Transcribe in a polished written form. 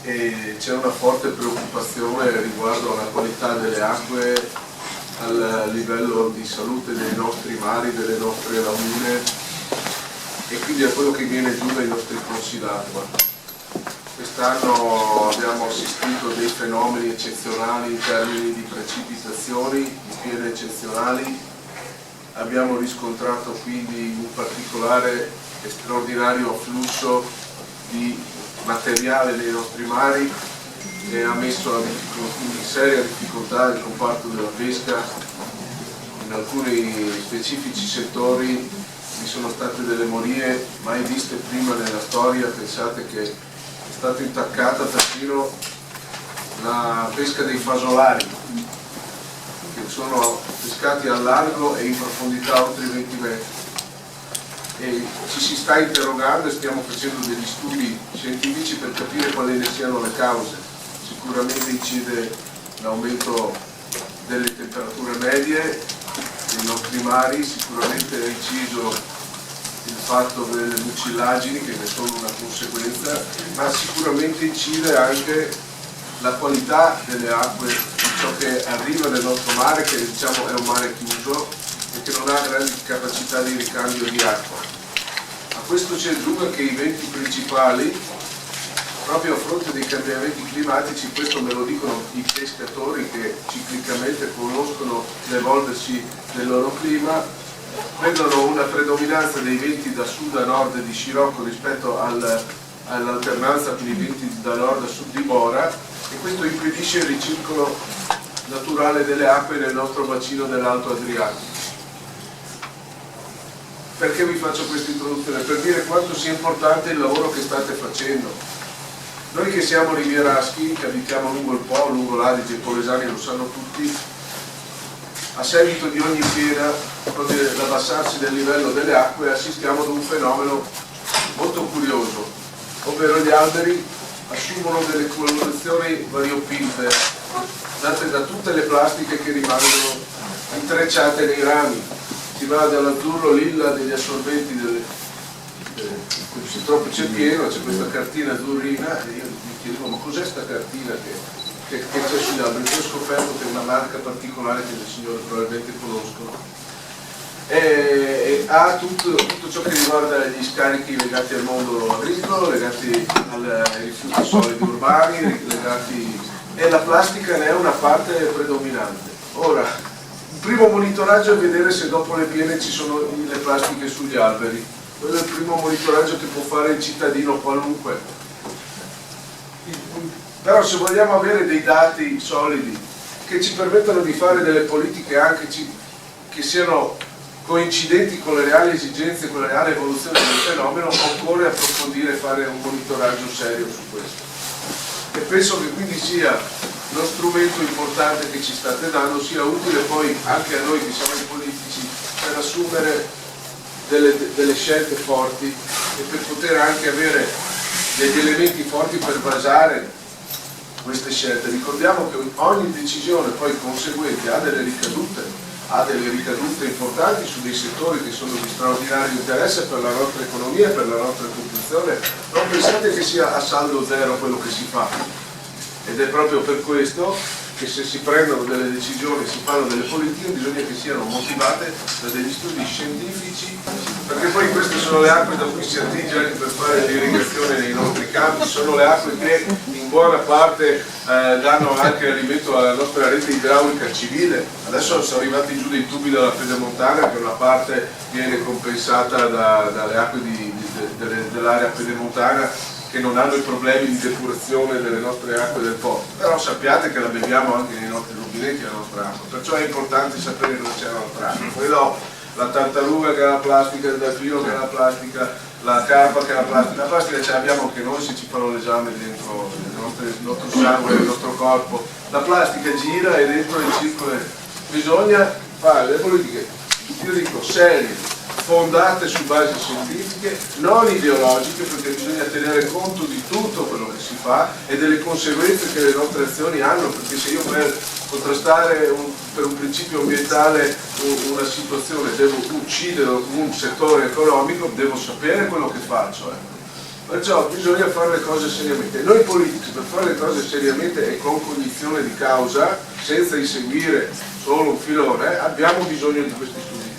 e c'è una forte preoccupazione riguardo alla qualità delle acque, al livello di salute dei nostri mari, delle nostre lagune e quindi a quello che viene giù dai nostri corsi d'acqua. Quest'anno abbiamo assistito a dei fenomeni eccezionali in termini di precipitazioni, di piene eccezionali. Abbiamo riscontrato quindi un particolare e straordinario afflusso di materiale nei nostri mari che ha messo in seria difficoltà il comparto della pesca. In alcuni specifici settori vi sono state delle morie mai viste prima nella storia. Pensate che è stata intaccata persino la pesca dei fasolari, che sono pescati al largo e in profondità oltre i 20 metri. E ci si sta interrogando e stiamo facendo degli studi scientifici per capire quali ne siano le cause. Sicuramente incide l'aumento delle temperature medie dei nostri mari, sicuramente ha inciso il fatto delle mucillagini che ne sono una conseguenza, ma sicuramente incide anche la qualità delle acque, di ciò che arriva nel nostro mare, che diciamo è un mare chiuso e che non ha grandi capacità di ricambio di acqua. A questo ci aggiunga che i venti principali, proprio a fronte dei cambiamenti climatici, questo me lo dicono i pescatori che ciclicamente conoscono l'evolversi del loro clima, vedono una predominanza dei venti da sud a nord di scirocco rispetto all'alternanza per i venti da nord a sud di Bora, e questo impedisce il ricircolo naturale delle acque nel nostro bacino dell'Alto Adriatico. Perché vi faccio questa introduzione? Per dire quanto sia importante il lavoro che state facendo. Noi che siamo rivieraschi, che abitiamo lungo il Po, lungo l'Adige, i polesani lo sanno tutti, a seguito di ogni piena, con l'abbassarsi del livello delle acque, assistiamo ad un fenomeno molto curioso, ovvero gli alberi assumono delle colorazioni variopinte, date da tutte le plastiche che rimangono intrecciate nei rami. Si va dall'azzurro lilla degli assorbenti se troppo c'è pieno, c'è questa cartina azzurrina e io mi chiedevo ma cos'è sta cartina che c'è sugli alberi? Poi ho scoperto che è una marca particolare che le signore probabilmente conoscono e ha tutto ciò che riguarda gli scarichi legati al mondo agricolo, legati ai rifiuti solidi urbani, e la plastica ne è una parte predominante. Ora, il primo monitoraggio è vedere se dopo le piene ci sono le plastiche sugli alberi. Quello è il primo monitoraggio che può fare il cittadino qualunque. Però se vogliamo avere dei dati solidi che ci permettano di fare delle politiche anche che siano coincidenti con le reali esigenze, con la reale evoluzione del fenomeno, occorre approfondire e fare un monitoraggio serio su questo. E penso che quindi sia lo strumento importante che ci state dando, sia utile poi anche a noi che siamo i politici per assumere delle scelte forti e per poter anche avere degli elementi forti per basare queste scelte. Ricordiamo che ogni decisione poi conseguente ha delle ricadute importanti su dei settori che sono di straordinario interesse per la nostra economia e per la nostra popolazione. Non pensate che sia a saldo zero quello che si fa, ed è proprio per questo che se si prendono delle decisioni, si fanno delle politiche, bisogna che siano motivate da degli studi scientifici, perché poi queste sono le acque da cui si attinge anche per fare l'irrigazione nei nostri campi, sono le acque che in buona parte danno anche alimento alla nostra rete idraulica civile. Adesso sono arrivati giù dei tubi dalla Pedemontana, che una parte viene compensata dalle acque dell'area pedemontana, che non hanno i problemi di depurazione delle nostre acque del Po, però sappiate che la beviamo anche nei nostri rubinetti la nostra acqua, perciò è importante sapere dove c'è la nostra acqua. Poi no, la tartaruga che ha la plastica, il delfino che ha la plastica, la carpa che ha la plastica ce l'abbiamo anche noi se ci fanno l'esame dentro il nostro sangue, il nostro corpo. La plastica gira e dentro il circolo. Bisogna fare le politiche, io dico, serie, fondate su basi scientifiche, non ideologiche, perché bisogna tenere conto di tutto quello che si fa e delle conseguenze che le nostre azioni hanno, perché se io per contrastare per un principio ambientale una situazione devo uccidere un settore economico, devo sapere quello che faccio. Perciò bisogna fare le cose seriamente. Noi politici, per fare le cose seriamente e con cognizione di causa, senza inseguire solo un filone, abbiamo bisogno di questi studi.